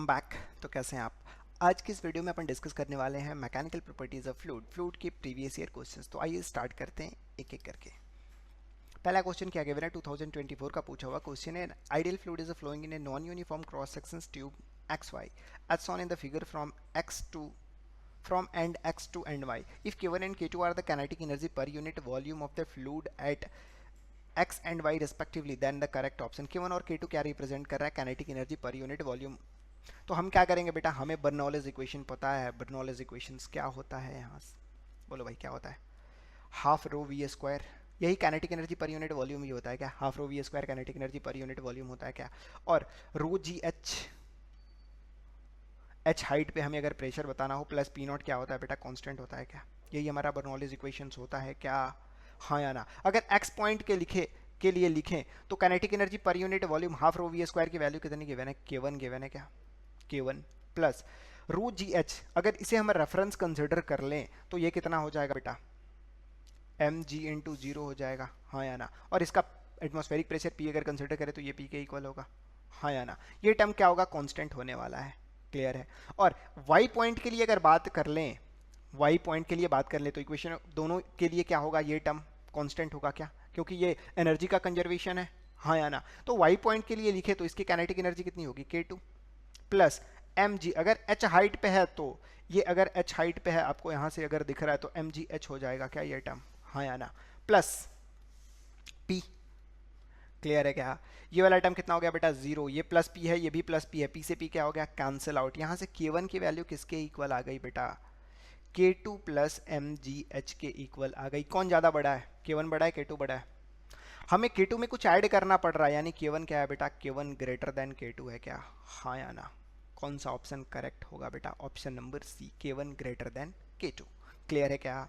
Welcome back. तो कैसे हैं आप? आज की इस वीडियो में अपन डिस्कस करने वाले हैं मैकेनिकल प्रॉपर्टीज ऑफ फ्लूइड के प्रीवियस ईयर क्वेश्चंस। तो आइए स्टार्ट करते हैं एक एक करके। पहला क्वेश्चन क्या गिवन है, 2024 का पूछा हुआ क्वेश्चन है। Ideal fluid is flowing in a non uniform cross section tube X Y as shown in the figure from end x to end y. If k1 and k2 are the kinetic energy per unit volume of the fluid at x and y respectively, then the correct option। k1 और k2 क्या represent कर रहा है? Kinetic energy per unit volume. तो हम क्या करेंगे बेटा, हमें बर्नौलीज इक्वेशन पता है। बर्नौलीज इक्वेशन क्या होता है यहाँ से? बोलो भाई क्या होता है? Half rho V square. यही kinetic energy per unit volume ही होता है क्या? Half rho V square kinetic energy per unit volume होता है क्या? और रो जी एच हाइट पे हमें अगर प्रेशर बताना हो, प्लस पी नॉट क्या होता है बेटा? कांस्टेंट होता है क्या? यही हमारा बर्नौलीज इक्वेशंस होता है क्या? हाँ या ना? अगर एक्स पॉइंट के लिए लिखें तो kinetic energy per unit volume half rho V square की वैल्यू कितनी गिवन है? k1 गिवन है क्या? k1 plus rho g H. अगर इसे हम रेफरेंस कंसिडर कर लें तो ये कितना हो जाएगा बेटा? एम जी इंटू जीरो हो जाएगा। हाँ या ना? और इसका एटमॉस्फेरिक प्रेशर पी अगर कंसिडर करें तो ये पी के इक्वल होगा। हाँ या ना? ये टर्म क्या होगा? कांस्टेंट होने वाला है। क्लियर है? और वाई पॉइंट के लिए अगर बात कर लें, वाई पॉइंट के लिए बात कर लें तो इक्वेशन दोनों के लिए क्या होगा? ये टर्म कांस्टेंट होगा क्या? क्योंकि ये एनर्जी का कंजर्वेशन है। हाँ या ना? तो वाई पॉइंट के लिए लिखे तो इसकी काइनेटिक एनर्जी कितनी होगी? k2 प्लस एम जी। अगर एच हाइट पे है तो ये, अगर एच हाइट पे है आपको यहां से अगर दिख रहा है तो एम जी एच हो जाएगा क्या ये टर्म? हाँ या ना? Plus P. क्लियर है क्या? ये वाला टर्म कितना हो गया बेटा? जीरो। ये प्लस पी है, ये भी प्लस पी है, पी से पी क्या हो गया? Cancel out. यहां से k1 की वैल्यू किसके इक्वल आ गई बेटा? k2 plus M G H के इक्वल आ गई। कौन ज्यादा बड़ा है? k1 बड़ा है, k2 बड़ा है? हमें k2 में कुछ ऐड करना पड़ रहा है, यानी k1 क्या है बेटा? k1 ग्रेटर देन k2 है क्या? हाँ या ना? कौन सा ऑप्शन करेक्ट होगा बेटा? Option number C, k1 greater than k2। Clear है क्या?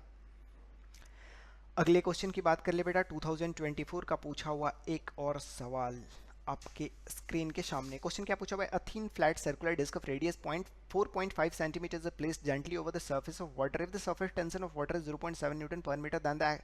अगले क्वेश्चन की बात कर ले बेटा। 2024 का पूछा हुआ एक और सवाल आपके स्क्रीन के सामने। क्वेश्चन क्या पूछा हुआ है? A thin flat circular disc of radius 4.5 centimetre placed gently over the surface of water. If the surface tension of water is 0.7 newton per metre, then the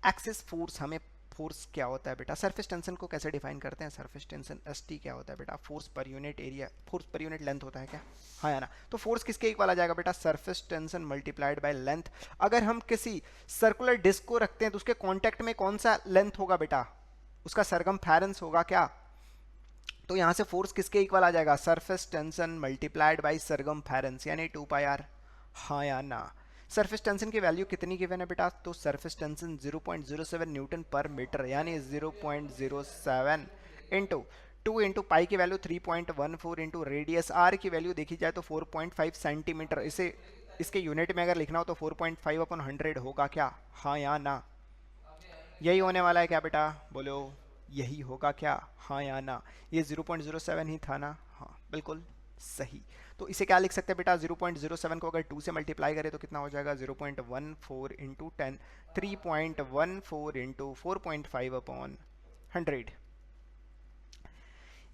excess force. हमें force क्या होता है बेटा? Surface tension को कैसे define करते हैं? Surface tension S T क्या होता है बेटा? Force per unit area, force per unit length होता है क्या? हाँ या ना? तो फोर्स किसके इक्वल आ जाएगा बेटा? Surface tension multiplied by length. अगर हम किसी सर्कुलर डिस्क को रखते हैं तो उसके कॉन्टेक्ट में कौन सा लेंथ होगा बेटा? उसका सरकमफेरेंस होगा क्या? तो यहां से फोर्स किसके इक्वल आ जाएगा? Surface tension multiplied by circumference, यानी 2 पाई आर। हाँ या ना? सरफेस टेंशन की वैल्यू कितनी गिवन है बेटा? तो surface tension 0.07 Newton per metre, यानी 0.07 इंटू 2 इंटू पाई की वैल्यू 3.14 इंटू रेडियस आर की वैल्यू देखी जाए तो 4.5 सेंटीमीटर। इसे इसके यूनिट में अगर लिखना हो तो 4.5 अपॉन 100 होगा क्या? हाँ या ना? यही होने वाला है क्या बेटा? बोलो यही होगा क्या? हाँ या ना? ये 0.07 ही था ना? हाँ बिल्कुल सही। तो इसे क्या लिख सकते हैं बेटा? 0.07 को अगर 2 से मल्टीप्लाई करें तो कितना हो जाएगा? 0.14 इंटू 10, 3.14 इंटू 4.5 अपॉन 100।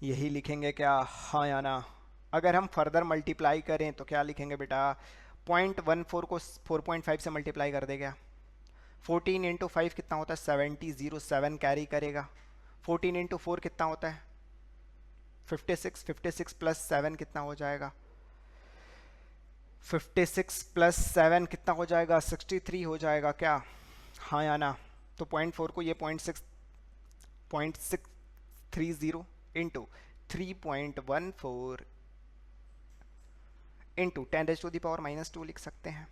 यही लिखेंगे क्या? हाँ या ना? अगर हम फर्दर मल्टीप्लाई करें तो क्या लिखेंगे बेटा? 0.14 को 4.5 से मल्टीप्लाई कर दे क्या? 14 इंटू 5 कितना होता है? 70, 07 कैरी करेगा। 14 इंटू 4 कितना होता है? 56, 56 प्लस 7 कितना हो जाएगा? 56 प्लस 7 कितना हो जाएगा? 63 हो जाएगा क्या? हाँ या ना? तो 0.4 को ये 0.630 इंटू 3.14 इंटू 10⁻⁻² लिख सकते हैं।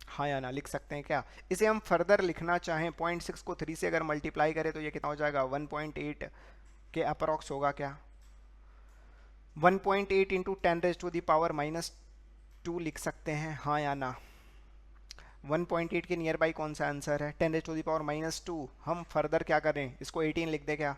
हाँ या ना? लिख सकते हैं क्या? इसे हम फर्दर लिखना चाहें, 0.6 को 3 से अगर मल्टीप्लाई करें तो ये कितना हो जाएगा? 1.8 के अप्रॉक्स होगा क्या? 1.8 इंटू 10⁻⁻² लिख सकते हैं। हाँ या ना? 1.8 के नियर बाई कौन सा आंसर है? 10⁻⁻²। हम फर्दर क्या करें? इसको 18 लिख दे क्या?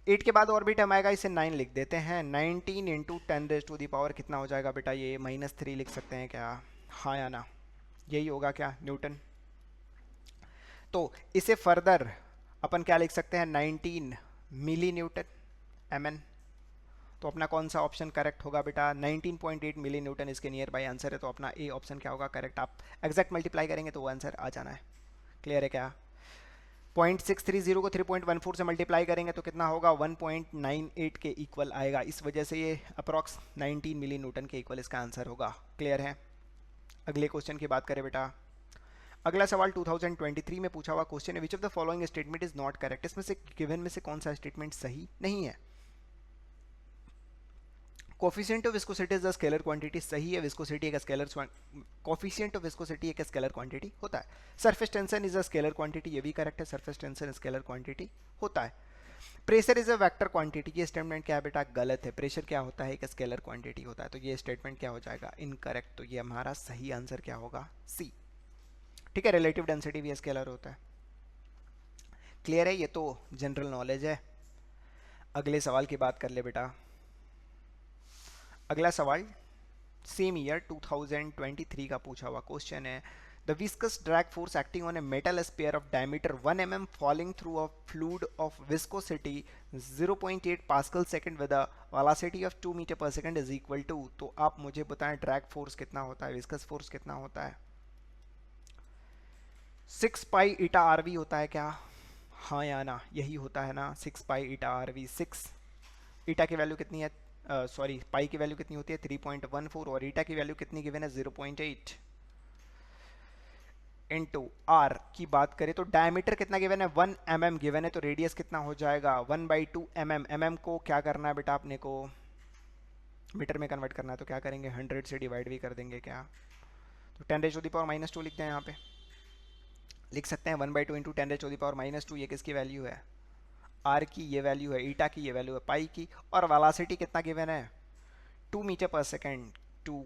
8 के बाद और भी टर्म आएगा, इसे 9 लिख देते हैं। 19 इंटू 10⁻⁻ कितना हो जाएगा बेटा? ये -3 लिख सकते हैं क्या? हाँ या ना? यही होगा क्या? न्यूटन। तो इसे फर्दर अपन क्या लिख सकते हैं? 19 मिली न्यूटन mn। तो अपना कौन सा ऑप्शन करेक्ट होगा बेटा? 19.8 मिली न्यूटन इसके नियर बाई आंसर है, तो अपना ए ऑप्शन क्या होगा करेक्ट? आप एग्जैक्ट मल्टीप्लाई करेंगे तो वो आंसर आ जाना है। क्लियर है क्या? 0.630 को 3.14 से मल्टीप्लाई करेंगे तो कितना होगा, 1.98 के इक्वल आएगा। इस वजह से ये अप्रॉक्स 19 मिली न्यूटन के इक्वल इसका आंसर होगा। क्लियर है? अगले क्वेश्चन की बात करें बेटा। अगला सवाल 2023 में पूछा हुआ क्वेश्चन है, which of the following statement is not correct. इसमें से गिवन में से कौन सा स्टेटमेंट सही नहीं है। Coefficient of viscosity is the scalar quantity, सही है। विस्कोसिटी एक स्केलर, कोफिशिएंट ऑफ विस्कोसिटी एक स्केलर क्वांटिटी होता है। Surface tension is a scalar quantity, ये भी करेक्ट है। सरफेस टेंशन स्केलर क्वांटिटी होता है। Pressure is a vector quantity, ये स्टेटमेंट क्या है बेटा, गलत है। प्रेशर क्या होता है, एक स्केलर क्वांटिटी होता है। तो ये स्टेटमेंट क्या हो जाएगा, इनकरेक्ट। तो ये हमारा सही आंसर क्या होगा, सी। ठीक है, रिलेटिव डेंसिटी भी स्केलर होता है। क्लियर है? ये तो जनरल नॉलेज है। अगले सवाल की बात कर ले बेटा। अगला सवाल सेम ईयर 2023 का पूछा हुआ क्वेश्चन है, the viscous drag force acting on a metal sphere of diameter 1 mm falling through a fluid of viscosity 0.8 pascal second with a velocity of 2 metre per second is equal to. तो आप मुझे बताएं drag force कितना होता है, viscous force कितना होता है। 6 पाई ईटा आरवी होता है क्या, हाँ या ना, यही होता है ना, 6 पाई ईटा आरवी। 6 ईटा की वैल्यू कितनी है, सॉरी पाई की वैल्यू कितनी होती है 3.14, और ईटा की वैल्यू कितनी गिवन है 0.8। इंटू आर की बात करें तो डायमीटर कितना गिवन है 1 mm गिवन है, तो रेडियस कितना हो जाएगा 1/2 mm। mm को क्या करना है बेटा, अपने को मीटर में कन्वर्ट करना है, तो क्या करेंगे 100 से डिवाइड भी कर देंगे क्या, तो 10⁻⁻² लिखते हैं। यहाँ पे लिख सकते हैं 1/2 इंटू 10⁻⁻²। ये किसकी वैल्यू है, आर की ये वैल्यू है, ईटा की ये वैल्यू है, पाई की। और वेलोसिटी कितना गिवन है 2 मीटर पर सेकेंड 2।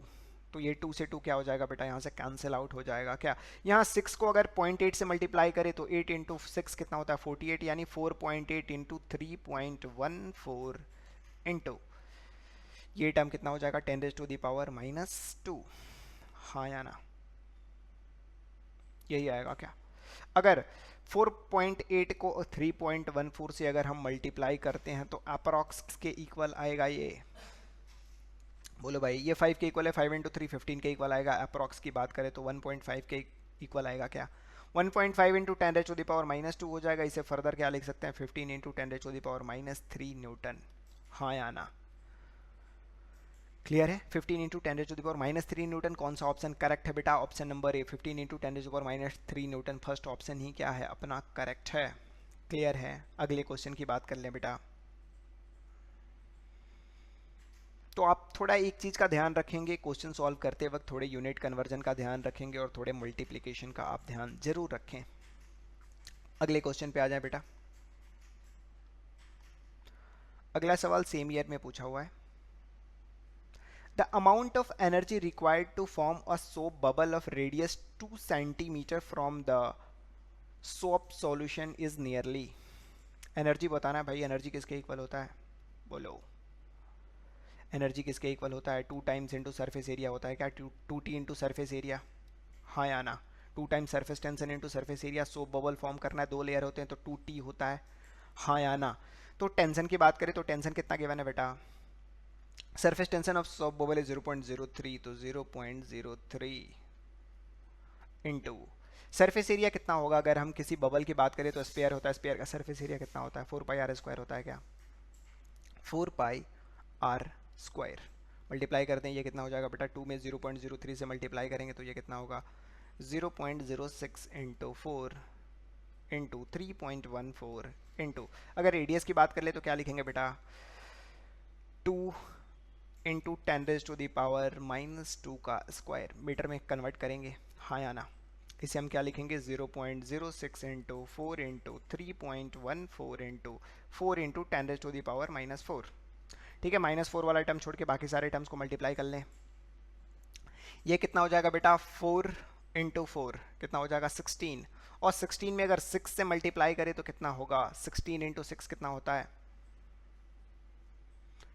तो ये 2 से 2 क्या हो जाएगा बेटा, यहाँ से कैंसिल आउट हो जाएगा क्या। यहाँ 6 को अगर 0.8 से मल्टीप्लाई करें तो 8 इंटू 6 कितना होता है 48, यानी 4.8 इंटू 3.14 इंटू ये टर्म कितना हो जाएगा 10⁻⁻²। हाँ या ना, यही आएगा क्या। अगर 4.8 को 3.14 से अगर हम मल्टीप्लाई करते हैं तो अप्रॉक्स के इक्वल आएगा ये, बोलो भाई, ये 5 के इक्वल है, 5 इंटू 3 15 के इक्वल आएगा। अप्रॉक्स की बात करें तो 1.5 के इक्वल आएगा क्या, 1.5 इंटू 10⁻⁻² हो जाएगा। इसे फर्दर क्या लिख सकते हैं 15 इंटू 10⁻⁻³ न्यूटन। हाँ या ना, क्लियर है। 15 इंटू 10⁻⁻³ न्यूटन। कौन सा ऑप्शन करेक्ट है बेटा, option number A 15 into 10⁻³ newton. First option ही क्या है अपना, करेक्ट है। क्लियर है। अगले क्वेश्चन की बात कर लें बेटा। तो आप थोड़ा एक चीज़ का ध्यान रखेंगे, क्वेश्चन सॉल्व करते वक्त थोड़े यूनिट कन्वर्जन का ध्यान रखेंगे और थोड़े मल्टीप्लिकेशन का आप ध्यान जरूर रखें। अगले क्वेश्चन पे आ जाए बेटा। अगला सवाल सेम ईयर में पूछा हुआ है, the amount of energy required to form a soap bubble of radius 2 centimetre from the soap solution is nearly. Energy बताना है भाई, एनर्जी किसके इक्वल होता है, बोलो। एनर्जी किसके इक्वल होता है, 2 टाइम्स इंटू सरफेस एरिया होता है क्या, 2t इंटू सरफेस एरिया। हाँ या ना, 2 times surface tension into surface area. Soap bubble form करना है, 2 लेयर होते हैं तो 2t होता है। हाँ या ना। तो टेंशन की बात करें तो टेंशन कितना गिवन है बेटा, surface tension of soap bubble is 0.03, तो 0.03 इंटू सरफेस एरिया कितना होगा। अगर हम किसी बबल की बात करें तो स्पेयर होता है, स्पेयर का सरफेस एरिया कितना होता है 4πr² होता है क्या, 4πr²। मल्टीप्लाई करते हैं, ये कितना हो जाएगा बेटा, 2 में 0.03 से मल्टीप्लाई करेंगे तो ये कितना होगा 0.06 इंटू 4 इंटू 3.14 इंटू, अगर रेडियस की बात कर ले तो क्या लिखेंगे बेटा 2 इंटू 10⁻⁻² का स्क्वायर। मीटर में कन्वर्ट करेंगे, हाँ या ना। इसे हम क्या लिखेंगे 0.06 इंटू 4 इंटू 3.14 इंटू 4 इंटू 10⁻⁻⁴। ठीक है, -4 वाला टर्म छोड़ के बाकी सारे टर्म्स को मल्टीप्लाई कर लें। ये कितना हो जाएगा बेटा 4 इंटू 4 कितना हो जाएगा 16, और 16 में अगर 6 से मल्टीप्लाई करें तो कितना होगा 16 इंटू 6 कितना होता है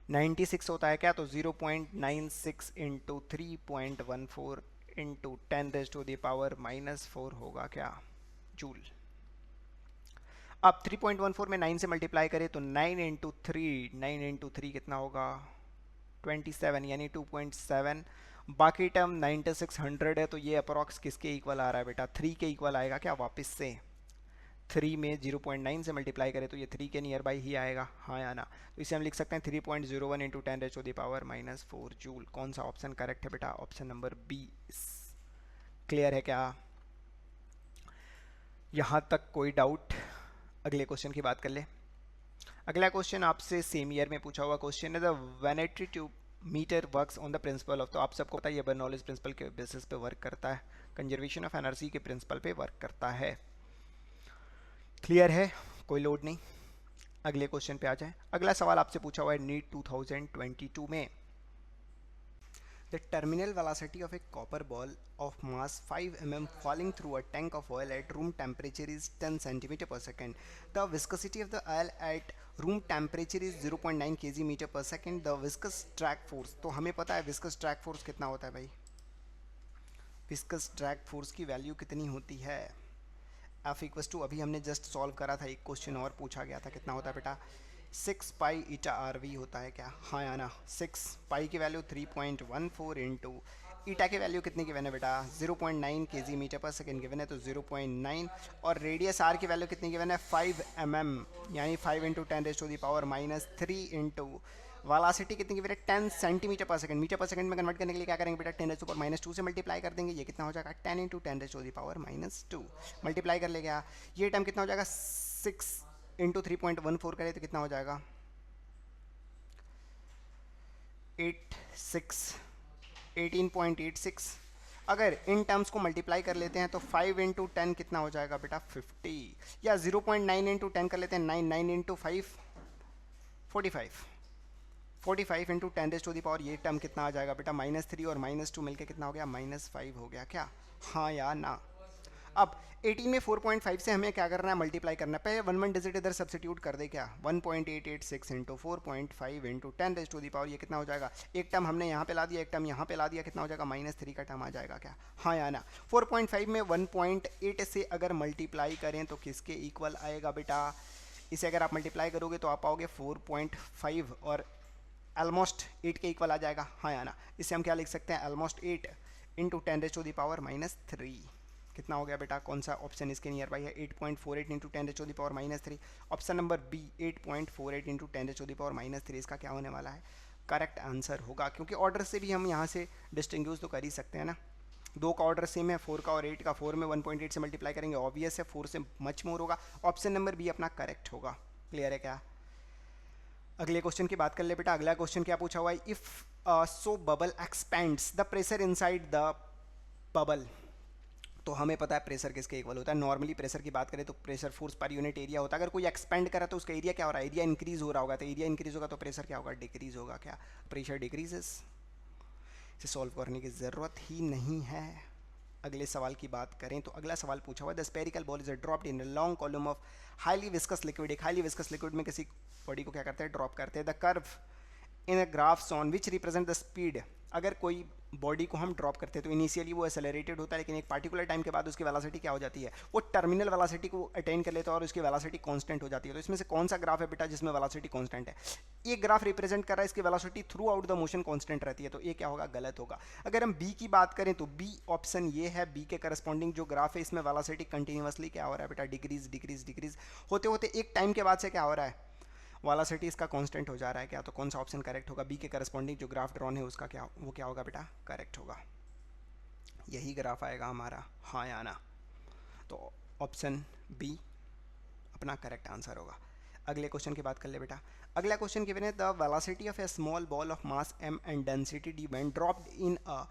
96 होता है क्या, तो 0.96 इंटू 3.14 इंटू 10⁻⁻⁴ होगा क्या, जूल। अब 3.14 में 9 से मल्टीप्लाई करें तो 9 इंटू 3 कितना होगा 27, यानी 2.7। बाकी टर्म 9600 है, तो ये अप्रॉक्स किसके इक्वल आ रहा है बेटा 3 के इक्वल आएगा क्या, वापस से 3 में 0.9 से मल्टीप्लाई करें तो ये 3 के नियर बाई ही आएगा, हाँ या ना। तो इसे हम लिख सकते हैं 3.01 इंटू 10⁻⁻⁻⁴ जूल। कौन सा ऑप्शन करेक्ट है बेटा? Option number B. क्लियर है क्या यहाँ तक? कोई डाउट? अगले क्वेश्चन की बात कर ले। अगला क्वेश्चन आपसे सेम ईयर में पूछा हुआ क्वेश्चन है, the vanity tube meter works on the principle of, तो आप सबको पता है ये बर्नौलीज प्रिंसिपल के बेसिस पे वर्क करता है, कंजर्वेशन ऑफ एनर्जी के प्रिंसिपल पे वर्क करता है। क्लियर है, कोई लोड नहीं। अगले क्वेश्चन पे आ जाए। अगला सवाल आपसे पूछा हुआ है नीट 2022 में, the terminal velocity of A copper ball of mass 5 mm falling through a tank of oil at room temperature is 10 centimeter per second. The viscosity of the oil at room temperature is 0.9 kg meter per second. The viscous drag force, तो हमें पता है viscous drag force कितना होता है भाई? viscous drag force की value कितनी होती है? F इक्वस टू, अभी हमने जस्ट सॉल्व करा था, एक क्वेश्चन और पूछा गया था, कितना होता है बेटा? 6 पाई ईटा RV होता है क्या? हाँ या ना? 6 पाई की वैल्यू 3.14 इंटू ईटा की वैल्यू कितनी गिवन है बेटा? 0.9 kg मीटर पर सेकेंड गिवन है, तो 0.9, और रेडियस R की वैल्यू कितनी गिवन है? 5 mm, यानी 5 इंटू 10⁻³ इंटू वेलोसिटी कितनी गिवन है? 10 सेंटीमीटर पर सेकंड। मीटर पर सेकंड में कन्वर्ट करने के लिए क्या करेंगे बेटा? 10⁻² से मल्टीप्लाई कर देंगे। ये कितना हो जाएगा? 10 इंटू 10⁻² मल्टीप्लाई कर लेगा। ये टर्म कितना हो जाएगा? 6 इंटू 3.14 करें तो कितना हो जाएगा? 18.86। अगर इन टर्म्स को मल्टीप्लाई कर लेते हैं तो 5 इंटू 10 कितना हो जाएगा बेटा? 50, या 0.9 इंटू 10 कर लेते हैं, 9 इंटू 5 45 इंटू 10⁻⁴, ये टर्म कितना आ जाएगा बेटा? -3, और -2 मिलके कितना हो गया? -5 हो गया क्या? हाँ या ना? अब 18 में 4.5 से हमें क्या करना है? मल्टीप्लाई करना है। पहले 1 डिजिट इधर सब्सिट्यूट कर दे क्या? 1.886 इंटू 4.5 इंटू 10⁻⁴, ये कितना हो जाएगा? एक टर्म हमने यहाँ पे ला दिया, एक टर्म यहाँ पे ला दिया, कितना हो जाएगा? -3 का टर्म आ जाएगा क्या? हाँ या ना? 4.5 में 1.8 से अगर मल्टीप्लाई करें तो किसके इक्वल आएगा बेटा? इसे अगर आप मल्टीप्लाई करोगे तो आप पाओगे 4.5, और ऑलमोस्ट 8 के इक्वल आ जाएगा, हाँ या ना? इसे हम क्या लिख सकते हैं? ऑलमोस्ट 8 इंटू 10⁻⁻³ कितना हो गया बेटा? कौन सा ऑप्शन इसके नियर बाई है? 8.48 into 10⁻⁻³ option number B, 8.48 into 10⁻⁻³ इसका क्या होने वाला है? करेक्ट आंसर होगा, क्योंकि ऑर्डर से भी हम यहाँ से डिस्टिंग्विश तो कर ही सकते हैं ना। 2 का ऑर्डर सेम है, 4 का और 8 का। 4 में 1.8 से मल्टीप्लाई करेंगे, ऑब्वियस है 4 से मच मोर होगा। ऑप्शन नंबर बी अपना करेक्ट होगा। क्लियर है क्या? अगले क्वेश्चन की बात कर ले बेटा। अगला क्वेश्चन क्या पूछा हुआ है? If so bubble expends the pressure inside the bubble, तो हमें पता है प्रेशर किसके इक्वल होता है? नॉर्मली प्रेशर की बात करें तो pressure force per unit area होता है। अगर कोई एक्सपेंड करा तो उसका एरिया क्या हो रहा है? एरिया इंक्रीज हो रहा होगा, तो एरिया इंक्रीज होगा तो प्रेशर क्या होगा? डिक्रीज होगा क्या? Pressure decreases. इसे सॉल्व करने की ज़रूरत ही नहीं है। अगले सवाल की बात करें तो अगला सवाल पूछा हुआ है, the spherical ball is dropped in a long column of highly viscous liquid. एक हाईली विस्कस लिक्विड में किसी बॉडी को क्या करते हैं? ड्रॉप करते हैं। The curve in a graphs on which represent the speed. अगर कोई बॉडी को हम ड्रॉप करते हैं तो इनिशियली वो एक्सेलरेटेड होता है, लेकिन एक पार्टिकुलर टाइम के बाद उसकी वेलोसिटी क्या हो जाती है? वो टर्मिनल वेलोसिटी को अटेन कर लेता है और उसकी वेलोसिटी कांस्टेंट हो जाती है। तो इसमें से कौन सा ग्राफ है बेटा जिसमें वेलोसिटी कांस्टेंट है? ये ग्राफ रिप्रेजेंट कर रहा है इसकी velocity through out the motion constant रहती है, तो ये क्या होगा? गलत होगा। अगर हम बी की बात करें तो बी ऑप्शन ये है, बी के करस्पॉन्डिंग जो ग्राफ है इसमें वेलोसिटी कंटिन्यूसली क्या हो रहा है बेटा? डिक्रीज डिक्रीज डिक्रीज होते होते एक टाइम के बाद से क्या हो रहा है? वेलोसिटी इसका कांस्टेंट हो जा रहा है क्या? तो कौन सा ऑप्शन करेक्ट होगा? बी के करस्पॉन्डिंग जो ग्राफ ड्रॉन है उसका क्या होगा बेटा? करेक्ट होगा, यही ग्राफ आएगा हमारा, हाँ या ना? तो ऑप्शन बी अपना करेक्ट आंसर होगा। अगले क्वेश्चन की बात कर ले बेटा। अगला क्वेश्चन गिवन है, the velocity of a small ball of mass m and density d when dropped in a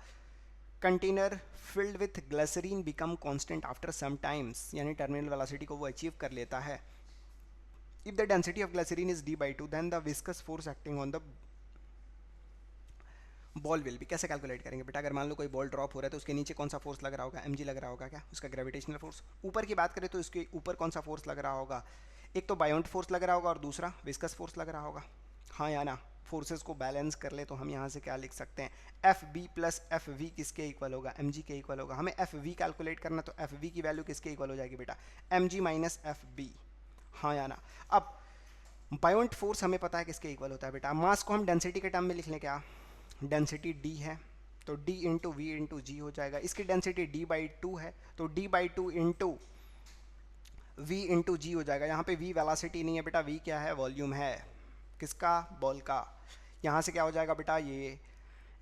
container filled with glycerine become constant after some times, यानी टर्मिनल वेलोसिटी को वो अचीव कर लेता है। If the density of glycerine is d/2, then the viscous force acting on the ball will भी। कैसे calculate करेंगे बेटा? अगर मान लो कोई बॉल ड्रॉप हो रहा है तो उसके नीचे कौन सा फोर्स लग रहा होगा? mg लग रहा होगा क्या? उसका ग्रेविटेशनल फोर्स। ऊपर की बात करें तो उसके ऊपर कौन सा फोर्स लग रहा होगा? एक तो बायोंट फोर्स लग रहा होगा और दूसरा विस्कस फोर्स लग रहा होगा, हाँ या ना? फोर्सेस को बैलेंस कर ले तो हम यहाँ से क्या लिख सकते हैं? F B plus F V किसके इक्वल होगा? एम जी के इक्वल होगा। हमें एफ वी कैलकुलेट करना, तो एफ वी की वैल्यू किसके इक्वल हो जाएगी बेटा? M g minus F B, हाँ या ना? अब बायोंट फोर्स हमें पता है किसके इक्वल होता है बेटा? मास को हम डेंसिटी के टर्म में लिख लें क्या? डेंसिटी डी है तो डी इंटू वी इंटू जी हो जाएगा। इसकी डेंसिटी d/2 है तो d/2 इंटू v इंटू जी हो जाएगा। यहाँ पे v वेलोसिटी नहीं है बेटा, v क्या है, वॉल्यूम है, किसका, बॉल का। यहाँ से क्या हो जाएगा बेटा, ये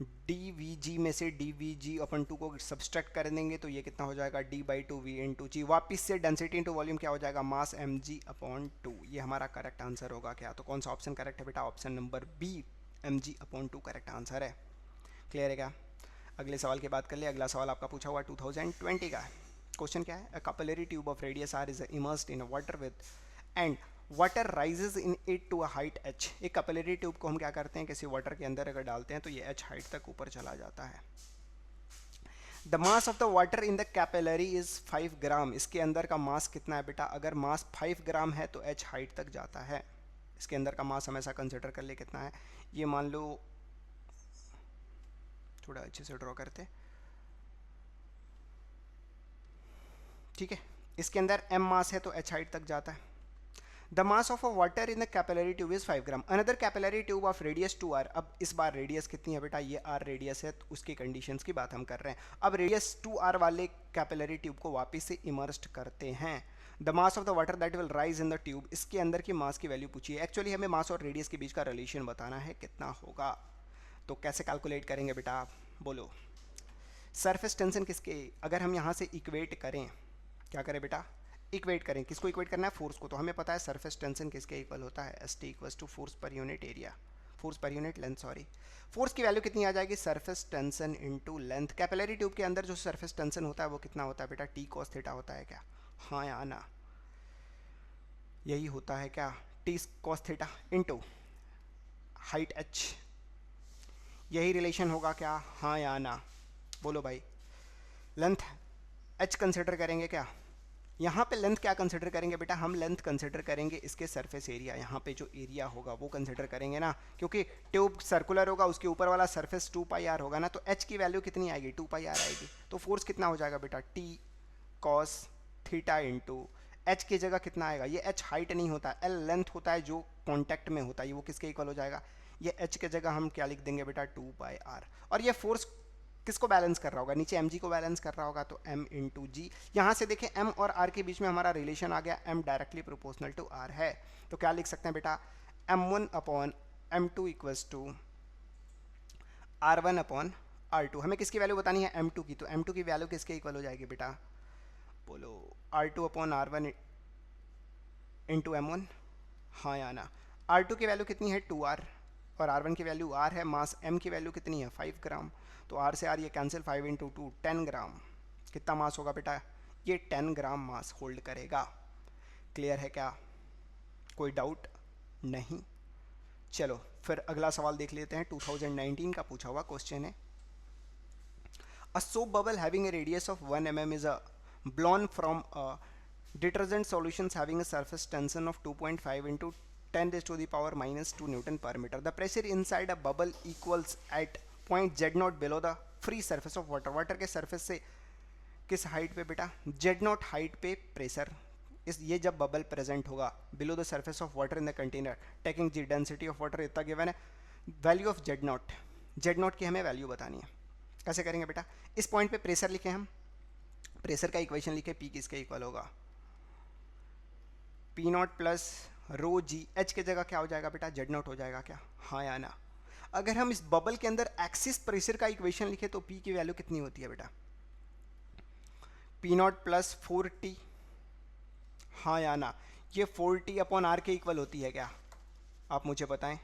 डी वी जी में से D V G upon two को सब्सट्रैक्ट कर देंगे तो ये कितना हो जाएगा, D by two V into G. वापिस से डेंसिटी इंटू वॉल्यूम क्या हो जाएगा, मास एम जी अपॉन टू। ये हमारा करेक्ट आंसर होगा क्या, तो कौन सा ऑप्शन करेक्ट है बेटा, ऑप्शन नंबर बी, एम जी अपॉन टू करेक्ट आंसर है। क्लियर है क्या। अगले सवाल की बात कर ले। अगला सवाल आपका पूछा हुआ 2020 का है। क्वेश्चन क्या है, a capillary tube of radius r is immersed in water with and water rises in it to a height h। एक कैपिलरी ट्यूब को हम क्या करते हैं, किसी वाटर के अंदर अगर डालते हैं तो ये h हाइट तक ऊपर चला जाता है। The mass of the water in the capillary is 5 ग्राम। इसके अंदर का मास कितना है बेटा, अगर मास 5 ग्राम है तो h हाइट तक जाता है। इसके अंदर का मास हमेशा कंसिडर कर ले कितना है, ये मान लो, थोड़ा अच्छे से ड्रॉ करते, ठीक है। इसके अंदर m मास है तो h हाइट तक जाता है। The mass of a water in the capillary tube is 5 gram. Another capillary tube of radius 2r। अब इस बार रेडियस कितनी है बेटा, ये r रेडियस है, तो उसकी कंडीशंस की बात हम कर रहे हैं। अब रेडियस 2r वाले कैपिलरी ट्यूब को वापस से इमर्स्ड करते हैं। The mass of the water that will rise in the tube. इसके अंदर की मास की वैल्यू पूछिए। एक्चुअली हमें मास और रेडियस के बीच का रिलेशन बताना है कितना होगा, तो कैसे कैलकुलेट करेंगे बेटा आप बोलो। सरफेस टेंशन किसके, अगर हम यहाँ से इक्वेट करें, क्या करें बेटा, इक्वेट करें, किसको इक्वेट करना है, फोर्स को। तो हमें पता है सरफेस टेंशन किसके इक्वल होता है, S T equals to force per unit area, force per unit length, sorry. Force की वैल्यू कितनी आ जाएगी, surface tension into length. Capillary tube के अंदर जो सरफेस टेंशन होता है वो कितना होता है बेटा, टी कॉस थीटा होता है क्या, हाँ या ना, यही होता है क्या, T cos theta into height H, यही रिलेशन होगा क्या, हाँ या ना, बोलो भाई। लेंथ एच कंसिडर करेंगे क्या, यहाँ पे लेंथ क्या कंसिडर करेंगे बेटा, हम लेंथ कंसिडर करेंगे इसके सरफेस एरिया, यहाँ पे जो एरिया होगा वो कंसिडर करेंगे ना, क्योंकि ट्यूब सर्कुलर होगा, उसके ऊपर वाला सरफेस 2 पाई आर होगा ना, तो एच की वैल्यू कितनी आएगी, 2 पाई आर आएगी। तो फोर्स कितना हो जाएगा बेटा, T cos theta into H की जगह कितना आएगा, ये एच हाइट नहीं होता है, एल लेंथ होता है जो कॉन्टैक्ट में होता है, वो किसके इक्वल हो जाएगा, ये एच के जगह हम क्या लिख देंगे बेटा, 2 पाई आर। और ये फोर्स किसको बैलेंस कर रहा होगा, नीचे mg को बैलेंस कर रहा होगा, तो m इंटू जी। यहाँ से देखें m और r के बीच में हमारा रिलेशन आ गया, m directly proportional to r है, तो क्या लिख सकते हैं बेटा, m1 upon m2 equals to r1 upon r2। हमें किसकी वैल्यू बतानी है, m2 की, तो m2 की वैल्यू किसके इक्वल हो जाएगी बेटा, बोलो r2 upon r1 into m1, हाँ या ना। r2 की वैल्यू कितनी है, 2r, और r1 की वैल्यू r है, मास m की वैल्यू कितनी है, 5 ग्राम, तो r से r ये कैंसिल, 5 इंटू 2 10 ग्राम। कितना मास होगा बेटा, ये 10 ग्राम मास होल्ड करेगा। क्लियर है क्या, कोई डाउट नहीं। चलो फिर अगला सवाल देख लेते हैं, 2019 का पूछा हुआ क्वेश्चन है। अ soap bubble having a radius of 1 mm is a blown from a detergent solutions having a surface tension of 2.5 into 10 raised to the power minus 2 Newton per meter. The pressure inside a bubble equals at point z naught below the free surface of water. Water के surface से किस height पे बेटा, z naught height पे pressure, इस ये जब bubble present होगा below the surface of water in the container taking the density of water, इतना गिवन है। वैल्यू ऑफ z naught की हमें वैल्यू बतानी है। कैसे करेंगे बेटा, इस पॉइंट पे प्रेशर लिखे हम, प्रेशर का इक्वेशन लिखे, पी किसके इक्वल होगा, P nought plus rho g, H के जगह क्या हो जाएगा बेटा, जेड नॉट हो जाएगा क्या, हाँ या ना। अगर हम इस बबल के अंदर एक्सिस प्रेशर का इक्वेशन लिखे तो पी की वैल्यू कितनी होती है बेटा, पी नॉट प्लस 4t, हाँ या ना। ये 4t अपॉन आर के इक्वल होती है क्या, आप मुझे बताएं,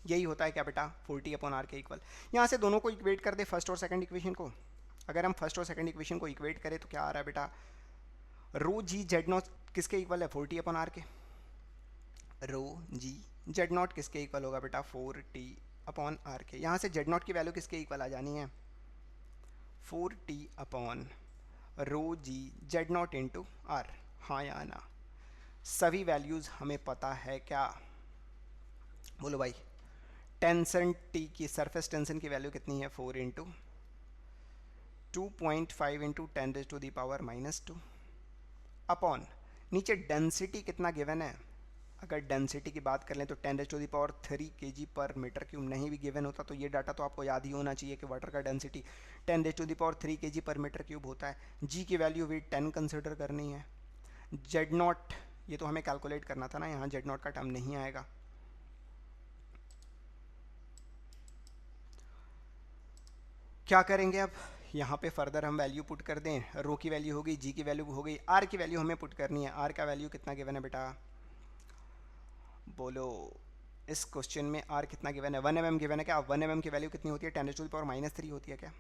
यही होता है क्या बेटा, 4t अपॉन आर के इक्वल। यहाँ से दोनों को इक्वेट कर दे, फर्स्ट और सेकंड इक्वेशन को। अगर हम फर्स्ट और सेकंड इक्वेशन को इक्वेट करें तो क्या आ रहा है बेटा, रो जी जेड नॉट किसके इक्वल है, 4t अपॉन आर के, रो जी जेड नॉट किसके इक्वल होगा बेटा, 4t अपॉन आर के। यहाँ से जेड नॉट की वैल्यू किसके इक्वल आ जानी है, 4t upon rho g z nought into r, हाँ या ना। सभी वैल्यूज़ हमें पता है क्या, बोलो भाई। टेंशन टी की, सरफेस टेंशन की वैल्यू कितनी है, 4 into 2.5 into 10 raise to the power minus 2 upon, नीचे डेंसिटी कितना गिवन है, अगर डेंसिटी की बात कर लें तो 10 raise to the power 3 kg per metre cube, नहीं भी गिवन होता तो ये डाटा तो आपको याद ही होना चाहिए कि वाटर का density 10 raise to the power 3 kg per metre cube होता है। जी की वैल्यू भी 10 कंसिडर करनी है, जेड नॉट, ये तो हमें कैलकुलेट करना था ना, यहाँ जेड नॉट का टर्म नहीं आएगा। क्या करेंगे अब, यहाँ पे फर्दर हम वैल्यू पुट कर दें, रो की वैल्यू हो गई, जी की वैल्यू हो गई, आर की वैल्यू हमें पुट करनी है। आर का वैल्यू कितना गिवन है बेटा, बोलो इस क्वेश्चन में आर कितना गिवन है, 1 mm गिवन है क्या। 1 mm की वैल्यू कितनी होती है, 10⁻³ होती है क्या,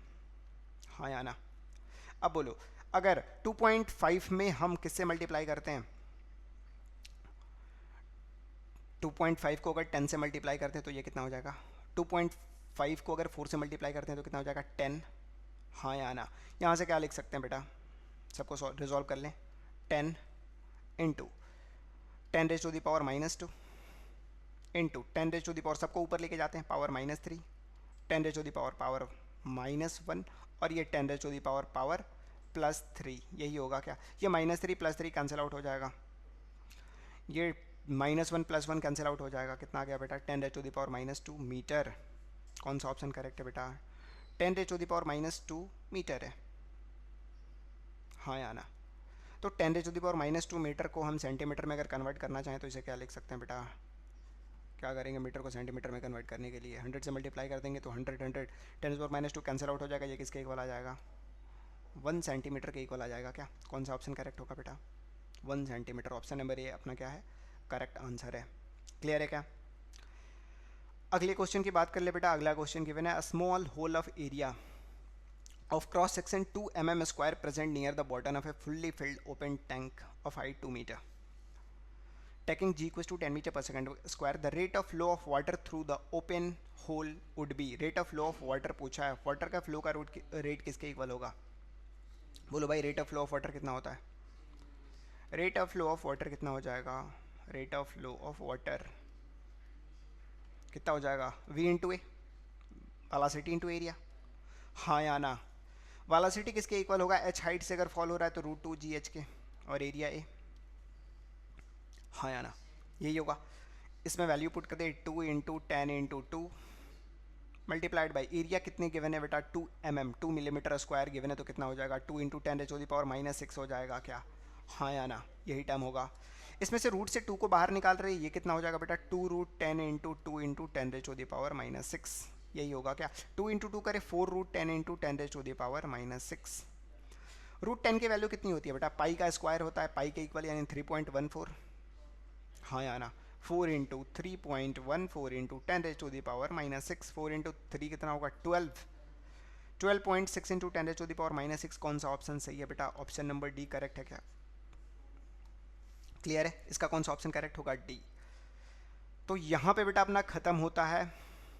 हाँ या ना। अब बोलो अगर 2.5 में हम किससे मल्टीप्लाई करते हैं, 2.5 को अगर 10 से मल्टीप्लाई करते हैं तो ये कितना हो जाएगा, 2.5 को अगर 4 से मल्टीप्लाई करते हैं तो कितना हो जाएगा 10, हाँ या ना। यहाँ से क्या लिख सकते हैं बेटा, सबको रिजॉल्व कर लें, 10 इंटू 10⁻⁻² इंटू 10⁻⁻, सबको ऊपर लेके जाते हैं, पावर -3, 10⁻⁻1 और ये 10⁻⁻+3, यही होगा क्या, ये -3 + 3 कैंसिल आउट हो जाएगा, ये -1 + 1 कैंसिल आउट हो जाएगा, कितना आ गया बेटा 10⁻⁻² मीटर। कौन सा ऑप्शन करेक्ट है बेटा, 10⁻⁻² मीटर है, हाँ या ना। तो 10⁻⁻² मीटर को हम सेंटीमीटर में अगर कन्वर्ट करना चाहें तो इसे क्या लिख सकते हैं बेटा, क्या करेंगे, मीटर को सेंटीमीटर में कन्वर्ट करने के लिए 100 से मल्टीप्लाई कर देंगे तो 100 10⁻² कैंसिल आउट हो जाएगा, ये किसके इक्वल आ जाएगा, 1 सेंटीमीटर के इक्वल आ जाएगा क्या। कौन सा ऑप्शन करेक्ट होगा बेटा, 1 सेंटीमीटर। ऑप्शन नंबर ए अपना क्या है, करेक्ट आंसर है। क्लियर है क्या। अगले क्वेश्चन की बात कर ले बेटा। अगला क्वेश्चन गिवन है, a small hole of area of cross section 2 mm square present near the bottom of a fully filled open tank of height 2 meter. Taking g equals to 10 meter per second square, the rate of flow of water through the open hole would be, rate of flow of water पूछा है, water का flow का rate किसके equal होगा, बोलो भाई rate of flow of water कितना होता है, rate of flow of water कितना हो जाएगा, rate of flow of water कितना हो जाएगा, v इंटू ए, वेलोसिटी इंटू एरिया, हाँ या ना। वेलोसिटी किसके इक्वल होगा, h हाइट से अगर फॉल हो रहा है तो √2gh के, और एरिया ए, हाँ या ना, यही होगा। इसमें वैल्यू पुट कर दे, 2 × 10 × 2 मल्टीप्लाइड बाई एरिया कितने गिवन है बेटा, 2 mm 2 मिलीमीटर स्क्वायर गिवन है, तो कितना हो जाएगा 2 × 10⁻⁻6 हो जाएगा क्या, हाँ या ना, यही टर्म होगा। इसमें से रूट से 2 को बाहर निकाल रहे हैं, ये कितना हो जाएगा बेटा, 2√10 × 2 × 10⁻⁻6, यही होगा क्या। 2 × 2 करें 4√10 × 10⁻⁻6, √10 की वैल्यू कितनी होती है बेटा, पाई का स्क्वायर होता है, पाई के इक्वल यानी 3.14, हाँ या ना। 4 × 3.14 × 10⁻⁻6, 4 × 3 कितना होगा 12, 12.6 × 10⁻⁻6, कौन सा ऑप्शन सही है बेटा, ऑप्शन नंबर डी करेक्ट है क्या। क्लियर है, इसका कौन सा ऑप्शन करेक्ट होगा, डी। तो यहाँ पे बेटा अपना खत्म होता है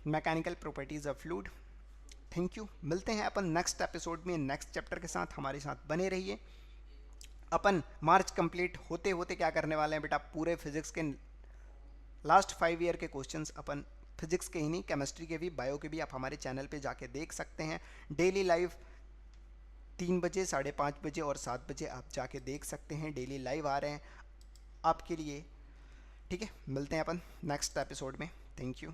mechanical properties of fluid. Thank you, मिलते हैं अपन नेक्स्ट एपिसोड में नेक्स्ट चैप्टर के साथ, हमारे साथ बने रहिए। अपन मार्च कंप्लीट होते होते क्या करने वाले हैं बेटा, पूरे फिजिक्स के लास्ट 5 ईयर के क्वेश्चंस अपन फिजिक्स के ही नहीं, केमिस्ट्री के भी, बायो के भी, आप हमारे चैनल पे जाके देख सकते हैं। डेली लाइव 3 बजे, 5:30 बजे और 7 बजे आप जाके देख सकते हैं, डेली लाइव आ रहे हैं आपके लिए। ठीक है, मिलते हैं अपन नेक्स्ट एपिसोड में। Thank you.